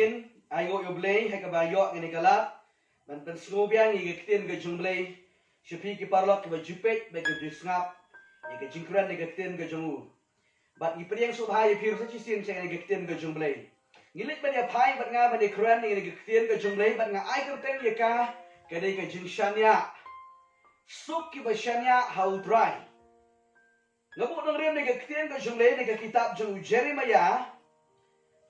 tin ai go yo blay hay ka ba yo ni galat man pen snobiang ni tin ga jumblay shapi ki parlok ba jupet ba ga disngap ni ga jingkran ni ga tin ga jungu bat ni priang so bhai phir sa chi sin chang ni ga tin ga jumblay ngilit ba ni phai bat nga ba ni kran ni ga tin ga jumblay bat nga ai ka teng ye ka dei ka jingshania suk ki ba shania how dry ngabu nang rem ni ga tin ga jumblay ni ga kitab jungu Jeremiah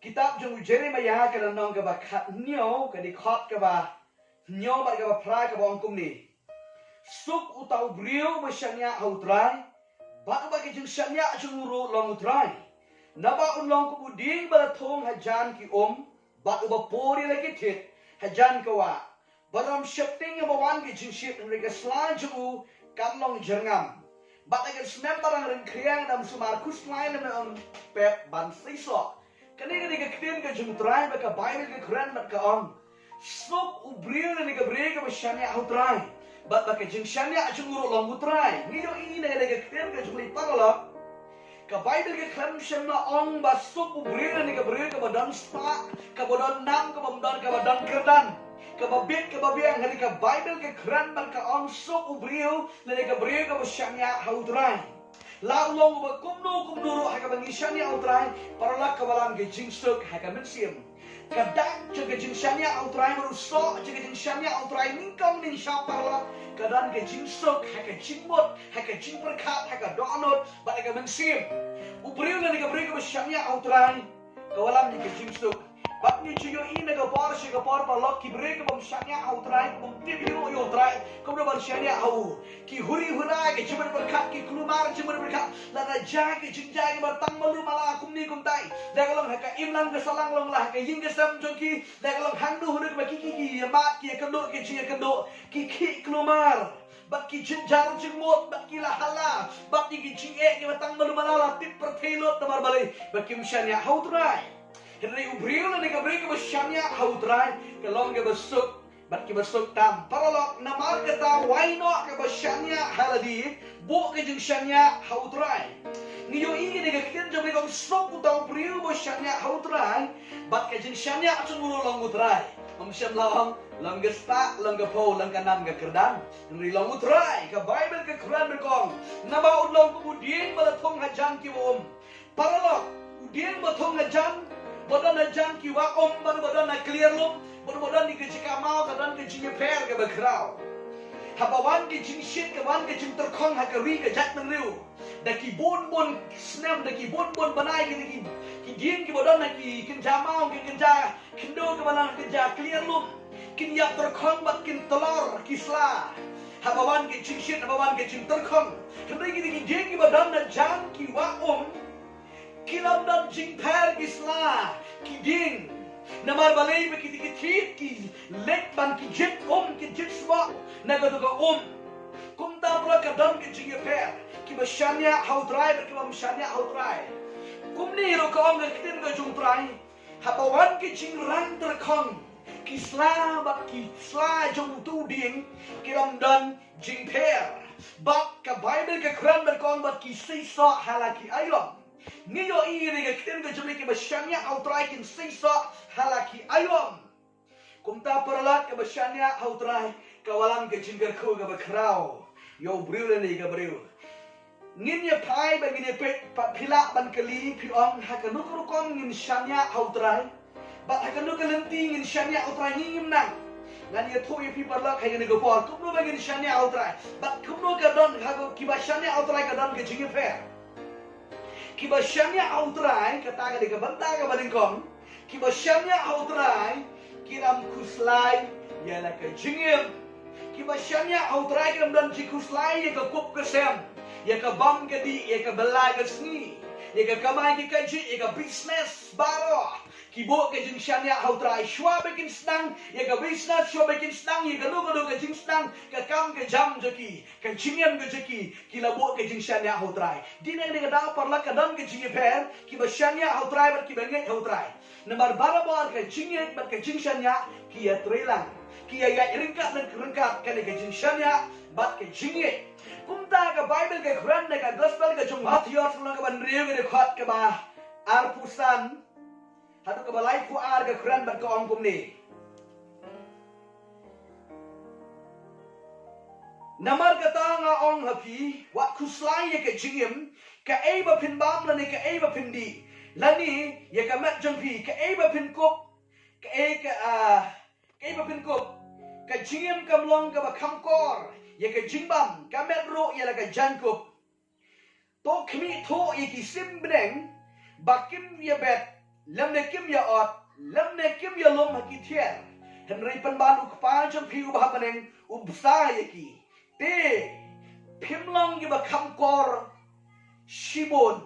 kitab jung Jeremiah ka nong ka ba khat nyo ka di khat ka ba nyo ba ka ba pra ka ba ongkum ni suk utau brio ba shanya hautrai ba ba ki jung shanya jung ro long utrai na ba un long ku ding ba thong hajan ki ba ba pori la ki thit hajan ka wa baram shapting ba wan ki jung ship ri ka slan ju kam long jerngam ba ka snap barang ring kriang dam sumar kuslai na on pep ban siso kani ni ka ktin ka jumtrai ba ka bible ka quran ba ka ong sop ubril ni ka brega ba shania outrai ba ka jing shania chunguro long utrai ni yo ini na ka ktin ka jumli pagala ka bible ka klam shana ong ba sop ubril ni ka brega ba dan spa ka ba dan nam ka ba dan ka ba dan kerdan ka ba bit ka ba biang hari ka bible ka quran ba ka ong sop ubril ni ka brega ba shania outrai lao long ba kumno ro ha ka bangi shania outrai parala ka balang ge jingstuk ha ka mensiam kadang juga jing shania outrai ru so juga jing shania outrai ningkong ning sha parala kadang ge jingstuk ha ka jingmot ha ka jingperkhat ha ka donot ba ka mensiam ubriu na ka brega ba shania outrai ka walam ni ge jingstuk bat ni chiyo ina ka par shi ka par parla ki brega ba shania outrai bum ti bi ro yo outrai ko ba shania au ki huri huna ke chimar berkat ki klumar chimar berkat la na ja ke jinja ke batang malu mala kum ni kum tai da kalong ha ka imlang ke salang long lah ke ying ke sam joki da kalong handu hunu ke ki mat ki kendo ke chi kendo ki klumar bat ki jinja jingmot bat ki la hala bat ki chi ke batang malu mala tip per thelot tamar balai bat ki mshania hautrai henry ubriu na ka brega ba shania hautrai ke long ke besuk bat ki besuk tam paralok namar kata waino ke ba shania haladi bo ke jing shania hautrai ni yo ini de ke jo be kong sok utau priu ba shania hautrai bat ke jing shania chunguro long utrai sham long long ke sta long ke po long ke nam ke kerdan ni long utrai ke bible ke quran be kong na ba long ku dien ba thong hajan ki paralok udien ba thong hajan bodan hajan ki wa bodan na clear lo bodan ni ke jika mau kadan ke jing per ke bakrau habawan ke jing shit ke wan ke jing terkhong ha ke ri ke jat nang riu da ki bon snap da ki bon banai ke ki dien ki bodan na ki kenja mau ke kenja kendo ke mana kenja clear lo kin ya terkhong bat kin telor kisla habawan ke jing shit habawan ke jing terkhong kendai ki dien ki bodan na jang ki wa kilam dan jing per kisla ki ding namar balai be ki thit ki lek ban ki jit ki jit swa na ga kum ta bra ka dam ki jing per ki ba shania hautrai be ki ba shania hautrai kum ni ro ka ong ki tin ga jung trai ha ba wan ki jing ran ter khong ki sla ba ki sla jung tu ding ki ram dan jing per ba ka bible ka quran be kong ba ki sei so halaki ayom ni yo ini ke kiten ke jumli ke bashania outrai kin sisa halaki ayom kumta paralat ke bashania outrai kawalam ke jingger ko ke bakrao yo briu ni ke briu ngin ye pai bagi ne pet phila ban kali phiong hakanu ko kon ngin shania outrai ba hakanu ke lenti ngin shania outrai ngim nang ngan ye tho ye pi parla khai ne ko por kumno bagi shania outrai ba kumno ke don hago ki bashania outrai ke don ke jingger fair ki ba shania outrai kata ga banta ga balingkong ki ba shania outrai kiram kuslai ya la ka jingem ki ba shania outrai kiram dan jikuslai ya ka kup ke sem ya ka bam ke di ya ka belai ke sni ya ka kamai ki kaji ya ka business baro ki bo ke jing shania outrai shwa bekin snang ya ka business shwa bekin snang ya ka lu ke jing snang ka kam ke jam joki ka jingem ke joki ki la bo ke jing shania outrai dine ne ga da parla ka dam ke jing per ki ba shania outrai bar ki benge outrai nomor barabar ke jingek bar ke jing shania ki ya trelang ki ya ringkat ke jing shania bat ke jingek kumta ka bible ke quran ka gospel ke jung hath yor sulang ka ban riu ke khat ke ba arpusan hadu ka balai pu ar ka kran bat ka ong kum ni namar kata nga ong hapi wat kuslai ye ka jingim ka ei ba phin bam la ni ka ei ba phin di lani ye ka mat jong pi ka ei ba phin kop ka ei ba phin kop ka jingim kam long ka ba kham kor ye ka jingbam ka met ro ye la ka jan kop to khmi tho ye ki sim breng bakim ye bet lam ne kim ya ot lam ne kim ya lom ha ki thier henry pan ban u pa jong pi u ba paneng u sa ye ki te phimlong ge ba kham kor shibon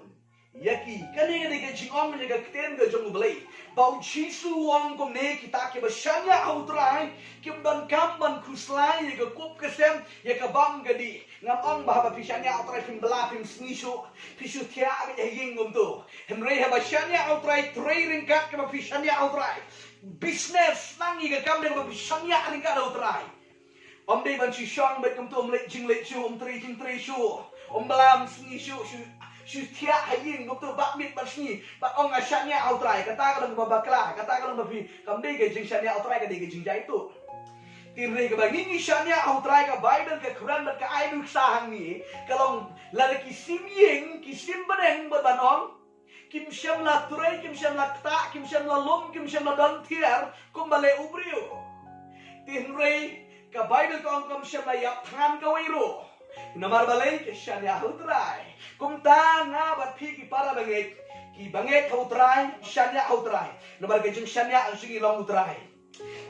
yaki kani ge jing ong ge ga ten ge jong blai bau chi su wong kom ne ki ta ke ba shanya outrai kim don kam ban kuslai ge kop ke sem ye ka bam ge di ngam ong ba ba shanya outrai phim bla phim sni shu pishu thia ge ying ngom to hemre ha ba shanya outrai training kat ke ba shanya outrai business nang ge kam de ba shanya ring ka outrai om đây vẫn chỉ xong bên công tôm lệ chinh lệ chu om tri chu om balam sni chu thia hay yin công tôm bạc mít bạc sni bạc ông à shania out trai kata kalau babakla kata kalau babi kam đây cái chinh shania out trai cái đây cái chinh jai tu tin re cái bagi ni shania out trai cái bible cái quran dan cái ai được sahang ni kalau lari kisim ying kisim beneng berbanong kim syam la turai kim syam la ta kim syam la lom kim syam la dan thiar kum bale ubrio tin re ka bible ko ang kam syam la yak than ka wairo namar balay ke shania outrai kum ta nga bat phi ki para banget outrai shania outrai namar ke jing shania ang singi long outrai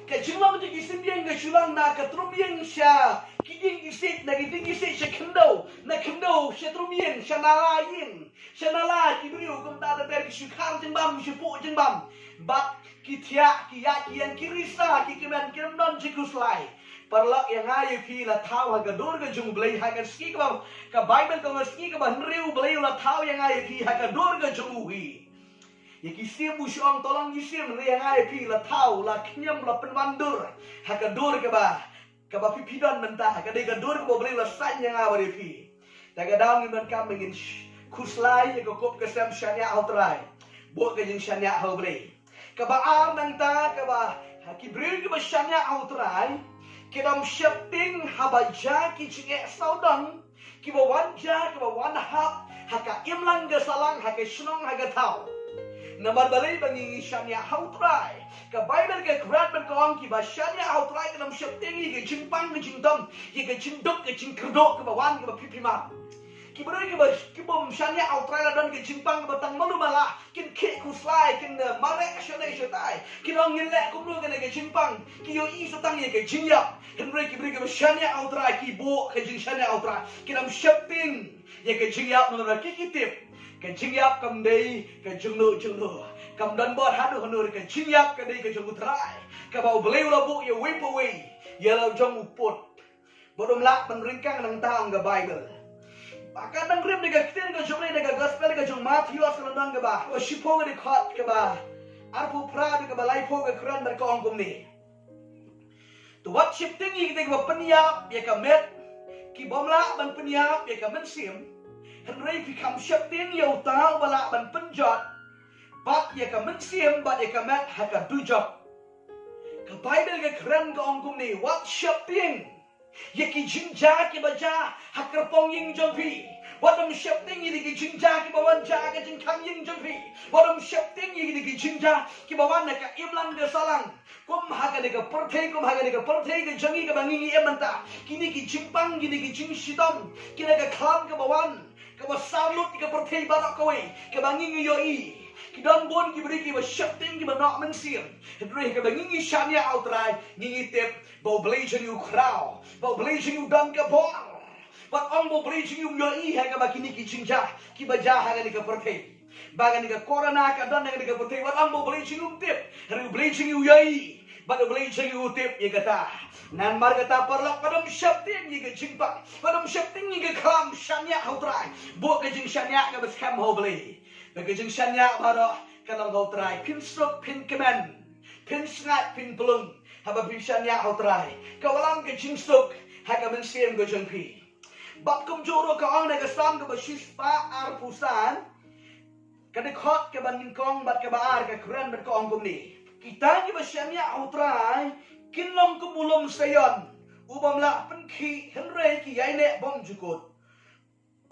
ke jing long ji kisim yang ke chulang na ka trum yang sha ki ding ki sit na ki ding ki sit sha khndo sha trum yang sha na la ki brio kum ta da ber ki shu khang jing bam shu pu jing bam bat ki thia ki ya ki yang ki risa ki kemen kem don ji kuslai Parlak yang ayu pi la tau ha gadur ga jung blai ha ga ski ka bible ka ski ka ban riu blai la tau yang ayu pi ha gadur ga jung ui ye ki sim bu shong tolong ni sim re yang ayu pi la tau la knyam la penwandur ha gadur ka ba pi don menta ha ga de gadur ka blai la san yang ayu pi ta ga daw ni don kam ngin kuslai ye ko kop ka sam shania outrai bo ka jing shania ho blai ka ba ar nang ta ka ba ha ki bri ka ba shania outrai Kedam shapting habaja ki chinge saudang ki ba wanja ki ba wan hap haka imlang ga salang haka shnong haka thau namar balai bangi shania hautrai ka bible ke quran ban kong ki ba shania hautrai kedam shapting ki jingpang ki jingdom ki jingdok ki jingkrdok ki ba wan ki ba pipima ki beri ki bom shania outrai la don ki jingpang ba tang malu mala kin ke kuslai kin marek shane shotai ki dong ngin le kum lu ki jingpang ki yo i satang ye ki jingyap henry ki beri ki shania outrai ki bo ki jing shania outrai ki dam shapting ye ki jingyap no ra ki tip ki jingyap kam dei ki junglu kam dan bot hadu honor ki jingyap ka dei ki jung utrai ka ba bleu la bu ye whip away ye la jong upot bodom lak ban ringkang nang taong ga bible Maka nang rib nega ktin ka jumle nega gospel ka jung Matthew asalandang ka ba o shipo ga khot ka ba arpu pra ka ba laipo ka kran bar ka ongkum ni to what shifting yi ka ba panyap ya ka met ki bomla ban panyap ya ka mensim henry fi kam shifting yo ta bala ban penjot bat ya ka mensim bat ya ka met ha ka dujok ka bible ka kran ka ongkum ni what shifting Yaki jinja ki baja hakar pong ying jompi. Wadam shapting yi ki jinja ki bawan ja ka jingkang ying jompi. Wadam shapting yi ki jinja ki bawan na ka imlang de salang. Kum haga de ka perthei ka jangi ka bangi emanta. Kini ki jingpang kini ki jing shidom. Kini ka klam ka bawan. Ka ba salut ka perthei barak kawe. Ka bangi yoi. Ki don bon ki beri ki ba shapting ki ba nak mensir. Hebrew ka bangi shania outrai ngi tep bau blazing you crow. Bau blazing you dan ka bol. But ang bau blazing you yoi ha ka ba kini ki jinja ki ba ja ha ka perthei. Bagan ni ka corona ka dan ni ka perthei. But ang bau blazing you tip. Hebrew blazing you yoi. But blazing you tip ye kata. Nan mar kata parlak padam shapting ye ka jingpa. Padam shapting ye ka klam shania outrai. Bo ka jing shania ka ba scam ho blai. Bagajeng shanya baro kalau kau try pin stroke pin kemen pin snap pin pelung haba pin shanya kau try kau alam ke jing stroke haka men siem go jeng pi bat kum joro ka ang na ka sam ka ba shispa ar pusan Kadekot ke ban kong bat ke baar ke kuran bat kong kumni. Kita ki basyanya autrai kinlom kumulom sayon. Ubam la penki henre ki yaine bom jukut.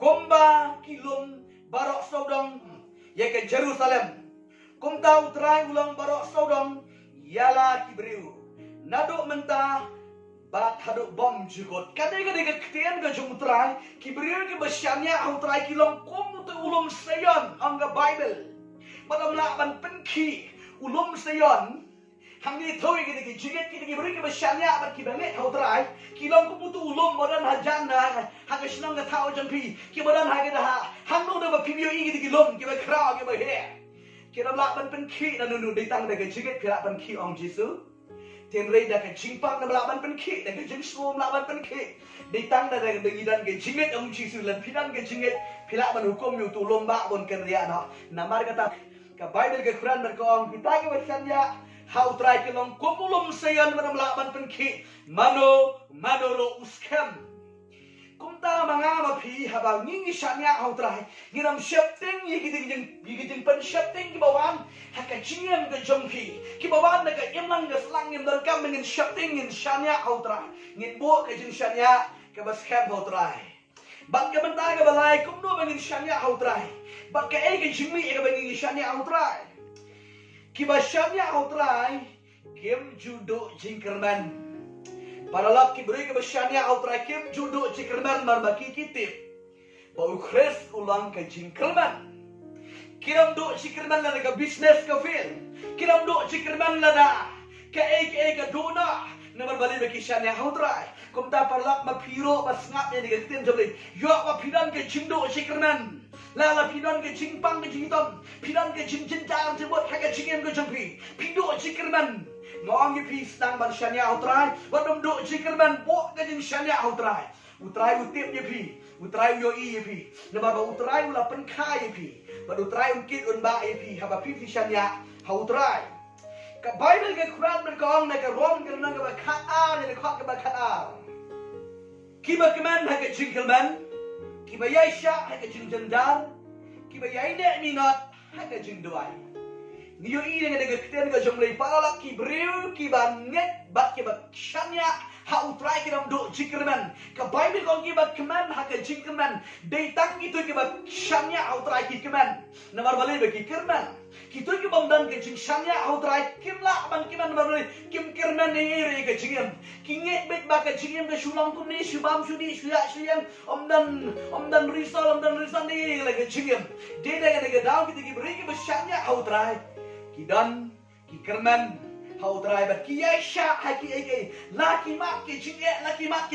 Komba kilom barok saudong ya ke Jerusalem. Komta utrai ulang barok saudong yala kibriu. Naduk mentah bat haduk bom jukut. Kadang-kadang ketian ke jumutrai kibriu ki basyanya autrai kilom kom ulum sayon angga Bible. Padam la ban penki ulum sayon. Hangi thoi ki jiget ki beri ki basyanya bat ki banget hautrai. Kilom ku putu ulum badan hajana hanga shnong ga thau jampi ki badan ha dah hangno da ba pimyo i ki lom ki ba kra ki ba he. Ki ram la ban penki na nu dei tang da ki jiget ki la ban ki ong Jesu. Ten rei da ki jingpang na la ban penki da ki jing som la ban penki. Dei tang da da ngidan ki jiget ong Jesu lan pidan ki jiget pila ban hukum yu tu lomba bon kerja na. Namar kata ka Bible ke Quran berkong kita ke basyanya how try ke long kumulum sayan manam laban penki mano lo uskam. Kumta mga mapi habang ngingi syanya how try ngiram shifting yigiding pen shifting ki bawan haka jingem ke jongpi ki bawan na ka imlang ke slang ngim dan kam ngin shifting ngin syanya how try ngin bo ke jing syanya ke baskam how try. Bat ke bentang ke balai kumno bangin syanya how try. Bat ke ke jingmi ke bangin syanya how try. Kiba syanya how try kim judo jingkerman. Paralak kibri ke basyanya how try kim judo jingkerman marbaki kitip. Bau kres ulang ke jingkerman. Kiram do jingkerman lada ke business ke fil. Kiram do jingkerman lada ke dona. Nomor balik bagi syanya how try. Kumta parlak mapiro basngap ni gatin jabli. Yo mapidan ke jingdo jingkerman. Lala pidan ke jingpang ke jingtom. Pidan ke jingjintar jebot haga jingem ke jengpi. Pido jingkerman. Ngong pi stang ban syanya how try. Wadom do jingkerman bo ke jing syanya how try. Utrai utip ye pi. Utrai yo i ye pi. Nama ba utrai ula penkai ye pi. Ba utrai unkit unba ye pi. Haba pi syanya how try. Ka Bible ke Quran berkong na ka Rom ke na ka bakar ni ka bakar. Kiba keman ha ka jingkelman. Kiba yaisha ha ka jingjandar. Kiba yaine minot ha ka jingduai. Niyo i dengan ka keten ka jomlei paralak ki briu kiba nget bat kiba syanya ha utrai kiram do jingkelman. Ka Bible kong kiba keman ha ka jingkelman. Dei tang itu kiba syanya ha utrai ki keman. Namar balai bagi kerman. Kita ke bamdan ke jing syanya how try kim la ban kiman baroi kim kirman ni ere ke jingem kinget bet ba ke jingem ke sulang kum ni subam sudi suya suyam omdan risal ni la ke jingem de de ke daw kita ki beri ke syanya how try kidan ki kirman how try ba ki aisha ha ki ai laki mak ke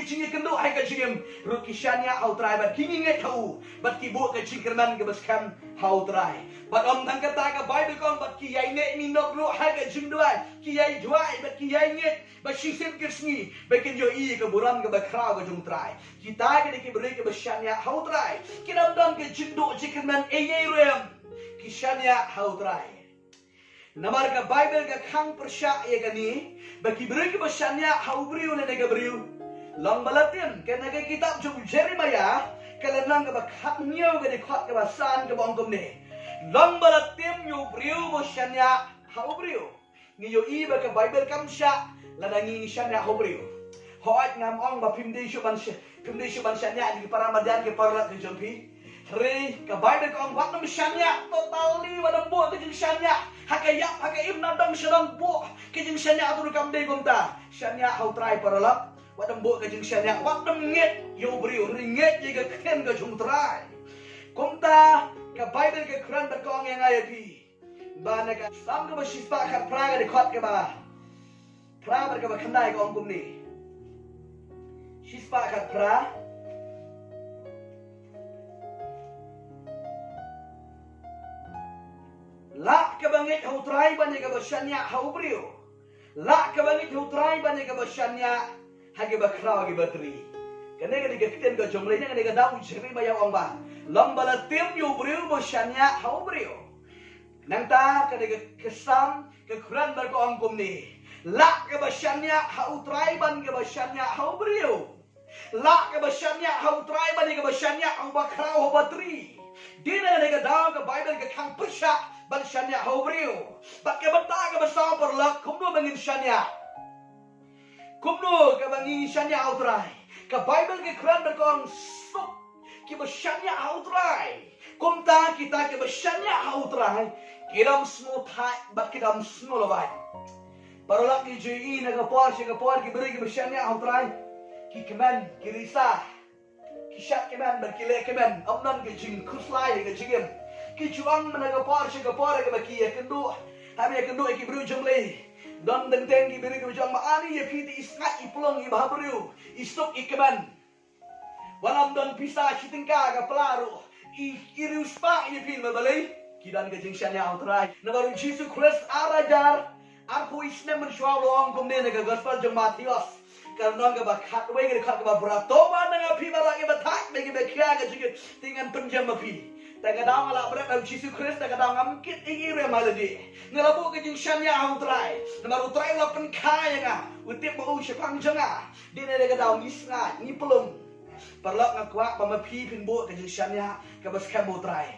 jinge kendo ai ke jingem ru ki syanya how try ba ki nget tau ba ki bo ke jing kirman ke baskam how try. But om tang kata ka Bible kong bat ki yai nget mi nok ro ha ka jing duai ki yai duai bat ki yai nget ba shisim kisni ba ken yo i ka buram ka ba kra ka jung trai kita ke ki beri ke basyanya how try kinam dan ke jindo jikman e yai rem ki syanya how try namar ka Bible ka khang persya ye gani ba ki beri ke basyanya how briu ne ga briu long balatin ke na ke kitab jung Jeremiah kalanang ka ba khatnyo ga de khat ka ba san ka bong kom ne long balatim yu briu mo syanya how briu ni yo i ba ka Bible kam sya ladangi syanya how briu hoat ngam ong ba pimde syuban syanya di para madan ke parlat ke jompi re ka Bible kong wat nam syanya totally wadam bo ke jing syanya hakaya hakai na dang syadang bo ke jing syanya atur kam de gomta syanya how try paralap wadam bo ke jing syanya wadam nget yo briu ringet ye ka ken ka jung try komta ka Bible ke Quran berkong yang ayat pi bana ka sam ka basispa ka praga de khot ke ba pra ber ka ba khandai ka ongkum ni sispa ka pra la ka bangit hu trai bane ka basyanya hau brio la ka bangit hu trai bane ka basyanya hage ba kra ge batri kene ke diketen ka jomle nya ke daw jeri ba yang ong ba long bala tim yu brio basyanya hau brio nangta ke kesam ke Quran ber ko ongkum ni la ka basyanya hau trai ban ke basyanya hau brio la ke basyanya hau trai ban ke basyanya hau ba kra ho batri Di na ga daw ka Bible ka kang pusya ban syanya hawriu. Bat ka bata ka basa perlak kumno bangin syanya. Kumno ka bangin syanya outrai. Ka Bible ka Quran berkong sok ki bersyanya outrai. Kumta kita ke bersyanya outrai. Kiram semua thai bat kiram semua labai. Perlak ki jui na ka por ki beri ki bersyanya outrai. Ki keman ki risah. Kishat keman berkile keman amnan ke jing kuslai ke jingem ki chuang menaga par ke baki ya kendu habe ya kendu ki bru jumle don denteng ki beri ke jang maani ya piti isnat iplong i bahabru isuk ikeman walam don pisa chitingka ka pelaru i iruspa i pil mabalai kidan ke jing shanya outrai na baru Jesus Christ arajar aku isne menshwa long kumne na gospel jang Matius karena nggak bakat, weh kita kat berat. Toma dengan api malah kita tak, bagi berkira juga dengan penjam api. Tak kadang malah berat dalam Yesus Kristus, tak kadang ngamkit ingin malah dia. Ngelabu kejeng syanya outrai, nama outrai lah penkaya ngah, utip bau sepang jengah. Dia ada kadang isngat, ni pelum. Perlak ngakuak pemapi pinbuk kejeng syanya, kabas kamu outrai.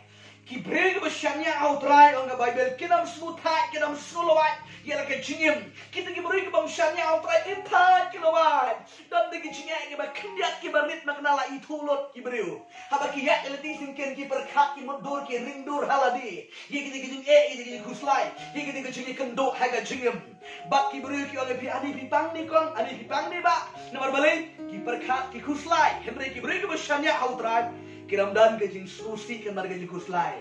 Kibring bersyanya outrai orang Bible kita semutai kita sulawat ialah kejingim kita kibring bersyanya outrai kita kilawat dan dengan jingak kita kendiat kita rit maknala itulut kibriu haba kiat elati singken ki perkat ki mundur ki ringdur haladi ye kita kejing ye kuslai ye kita kejing kenduk haga jingim bak kibriu ki orang ani pipang ni kong ani pipang ni ba nomor balik ki perkat ki kuslai henry kibring bersyanya outrai kiram dan kejing susi kemar kejing kuslai.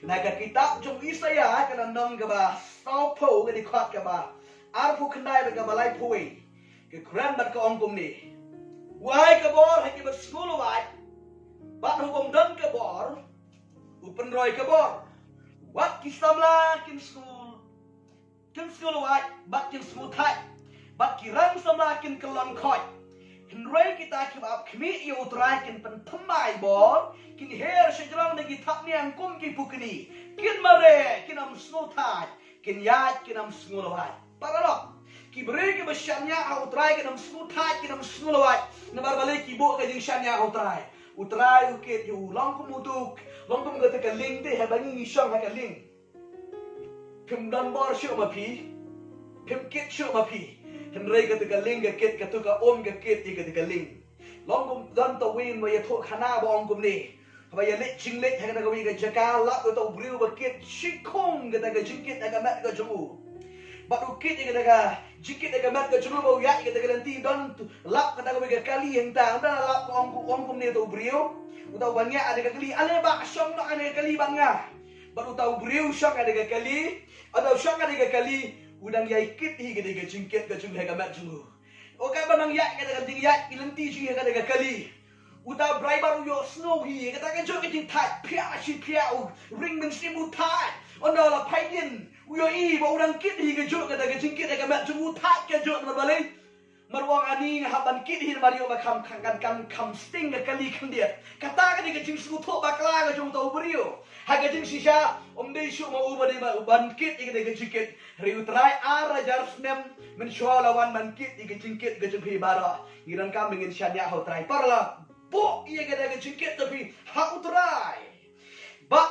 Naga kitab jom Isaya kana nong gaba staupo gadi kwat gaba arpu kendai ba balai pui ke kran bat ka ongkum ni. Wahai kabor haki bat skulu wai bat hukum dan kabor upen roy kabor wat kisamla kin skulu wai bat kin smutai bat kirang samla kin kelon koi. Henry kita kibab kami iyo terakin pentemai bor kin her sejarang negi tapni angkum ki bukni kin mare kin am snotai kin yat kin am snulawai paralok ki beri ki besyanya utrai kin am snotai kin am snulawai nabar balik ki bo ka jing syanya utrai ukit yu longkum utuk longkum gata ka ling te habangi ngisong ha ka ling pim dan bor syu mapi pim kit syu mapi Henry ketika ling kekit ketika kekit ketika ling. Longkum dan tawin wa yathok khana ba ongkum ni. Ba ya lit ching lit ha kana ga wi ga jaka lap to briu ba kit shikong ketika jingkit ga mat ga jumu. Ba ukit ketika jingkit ga mat ga jumu ba ya ketika nanti don lap ketika wi ga kali yang ta anda lap ongkum ni to briu. Utau bangya ada ga kali ale ba syong no ada ga kali bangya. Baru tahu briu syong ada ga kali. Ada syong ada ga kali. Udang yai kit hi gede jingkit ke jung hega mat jungu. Oka banang yak kata kan ting yak ilenti jung hega daga kali. Uta brai baru yo snow hi kata kan jung ting tat pia shi pia ring men simu tat. Onda la paidin uyo I ba udang kit hi ke jung kata kan jingkit hega mat jungu tat ke jung na balai. Marwang ani haban kit hi mario ba kam sting ke kali kan dia. Kata kan ke jing su tho ba kala ke jung tau brio. Haga jing sisa dei syu ma uba di ba ban kit ike de jingkit riu trai ara jar snem men shwala wan man kit ike jingkit ge jingpi bara ngiran kam ngin syanya ho trai parla bo ike de jingkit tapi ha utrai ba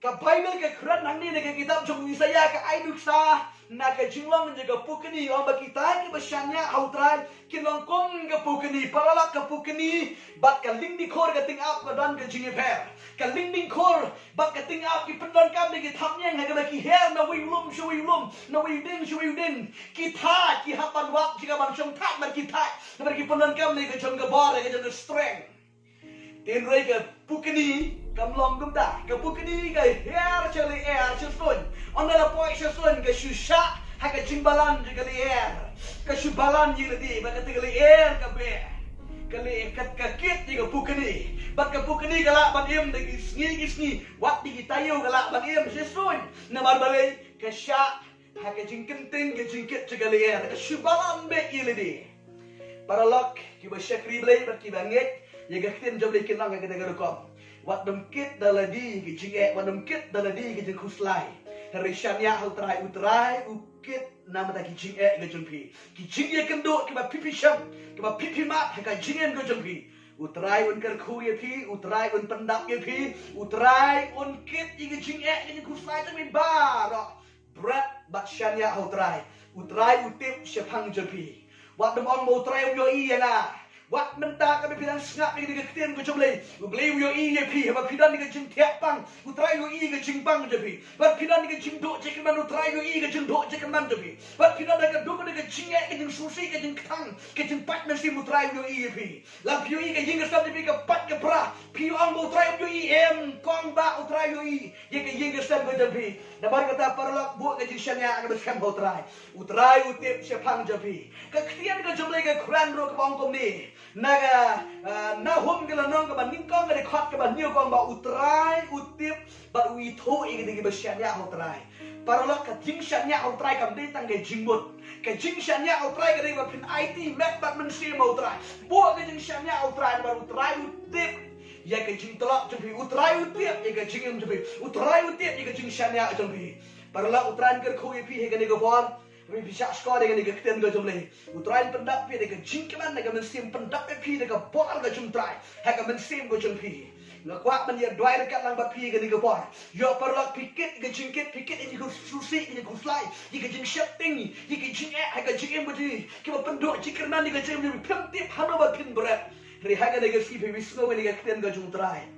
ka Bible ke Quran nang ni ke kitab jong Isaya ka aiduksa na ka jinglong jaga pukni om ba kita ki basyanya ha utrai kinong kong ga pukni parala ka pukni bat ka ling di khor ga ting up ka dan ga jingi per ka ling ding khor bat ka ting up ki pendon kam ni ki thap nyang ha ga ki her na wi lum shu wi lum na wi ding ki tha ki hapan wak jika ban shong tha man ki tha na ki pendon kam ni ga jong ga bar ga jong strength tin rei ka pukni kam long gum da ka pukni ga her chali air chusun on la poi chusun ga shusha ha ka jingbalan juga li air ka shubalan ji di ba ka tigli air ka be kali kat ka kit ji ga pukni bat ka pukni ga la ban im de sngi wat di tayo ga la ban im chusun na bar balai ka sha ha ka jingkenting ga jingkit juga li air ka shubalan be ili di paralok ki ba shakri blai ba ki banget ya gaktin job lekin lang ga ga kom wat dum kit daladi ki jinge wat dum kit daladi ki jing kuslai harishanya utrai ukit nama ta ki jinge ga jumpi ki jinge kendo ki ba pipi sham ki ba pipi mat ka jingen ga jumpi utrai un kerku ye pi, utrai un pendap ye pi, utrai un kit ye jing ye kusai ta min ba ro. Berat bat syanya utrai. Utrai utip syapang je pi. Wat dem ong mo utrai yo I na. Wat menta kami bilang sengap ni ketian ko jomlei. Ublei yo I ye pi, ba pidan ni jing tiap pang. Utrai yo I ke jing pang je pi. Wat pidan ni jing do je man utrai yo I ke jing do je man je pi. Wat pidan ni do ke jing ye ke jing susi ke jing tang ke jing pat mesti utrai yo I ye pi. La pi yo I ke jing ke sab ni ke pat ke pra. Pi ong mo utrai yo I em kong ba utrai yo I ye ke jing ke sab ke je pi. Dabar kata parlok buat ke jing syanya ke besam utrai. Utrai utip syapang je pi. Ke ketian ke jomlei ke Quran ro ke bang kom ni. Naga na hom ke lanong ke banding kong ke dekat ke banding kong ba utrai utip ba ui tho I ke digi besyanya utrai. Parlok ke jing syanya utrai kam dei tang ke jingbut. Ke jing syanya utrai ke digi ba pin IT mat bat mensi ma utrai. Buat ke jing syanya utrai ba utrai utip ya ke jing telak jempi utrai utip ya ke jing jempi utrai utip ya ke jing syanya jempi. Parlok utrai ke khu pi he ke ni ke por. Kami bisa skor dengan dia ketian ke jumlah. Utrai pendap pi dengan jingkaman dengan mensim pendap pi dengan bol ke jumtrai. Hak mensim ke jumpi. Ngakuat menjadi dua dekat lang pi dengan ke bol. Yo perlak pikit ke jingkit pikit ini ke susi ini ke slide. Ini jing shifting. Ini jing hak jing budi. Kita penduk jingkaman dengan jing pemtip hanu pin berat. Rihaga dengan si wisno dengan ketian ke jumtrai.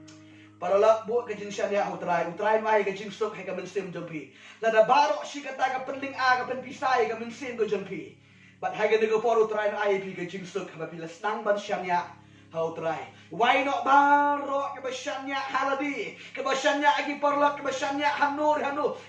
Paralak buat ke jing syanya utrai mai ke jing stok ke mensim jumpi. Lada barok si kata ke penling a ke pen pisai ke mensim ke jumpi. But haga nego por utrai ai pi ke jing stok ke bila senang ban syanya utrai. Why not barok ke syanya haladi ke syanya agi parlak ke syanya hanur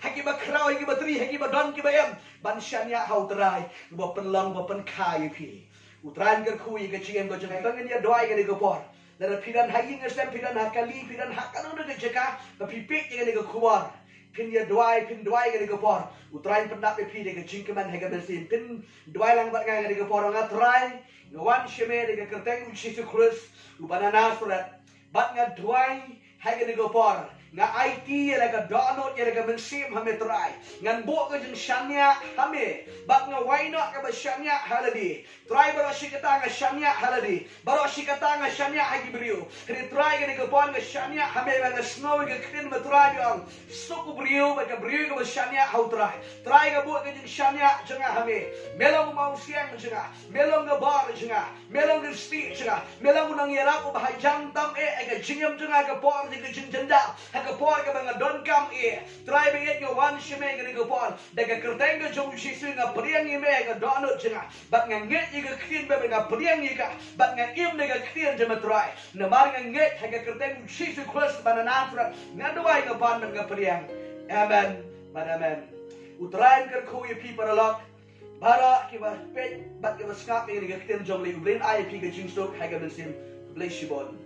hagi ba krau hagi ba tri hagi ba don ke ba em ban syanya utrai ba penlang ba pen kai pi. Utrai ke kui ke jing ke jumpi tangan dia doai ke nego por. Dan pidan hagi ngesem pidan hakali pidan hakanu de jeka pipik yang de keluar pin ya pin duai yang de kepor utrain pendap pi de jingkeman haga mesin pin duai lang bat ngang de kepor ngatrai ngawan sheme de kerteng uci krus ubana nasrat bat ngadduai haga de kepor nga IT ya ga download ya ga mensim hame trai ngan bo ke jeng syanya hame bat nga why not ka syanya haladi try baro sikata nga syanya haladi baro sikata nga syanya hagi brio kri try ga pon nga syanya hame ga snow ga krin ma try ang suku brio ba ga brio ga syanya how try ga bo ke jeng syanya jenga hame melong mau siang jenga melong ga bar jenga melong ga sti jenga melong nang yara ko bahai jang tam ga jingam jenga ga por ga jeng jenda kapor ka mga don kam try bingit nga one shime nga kapor daga kerteng nga jong shisu nga priang ime nga donut jenga bat nga ngit nga ktin ba nga priang nga bat nga im nga ktin jema try na mar nga ngit nga kerteng shisu klas bananafra nga duai nga ban nga priang amen amen utrain ker ko pi paralok bara ki ba pet bat nga skap nga ktin jong le ublen ai pi ga jingstok ha ga mensim bless you bon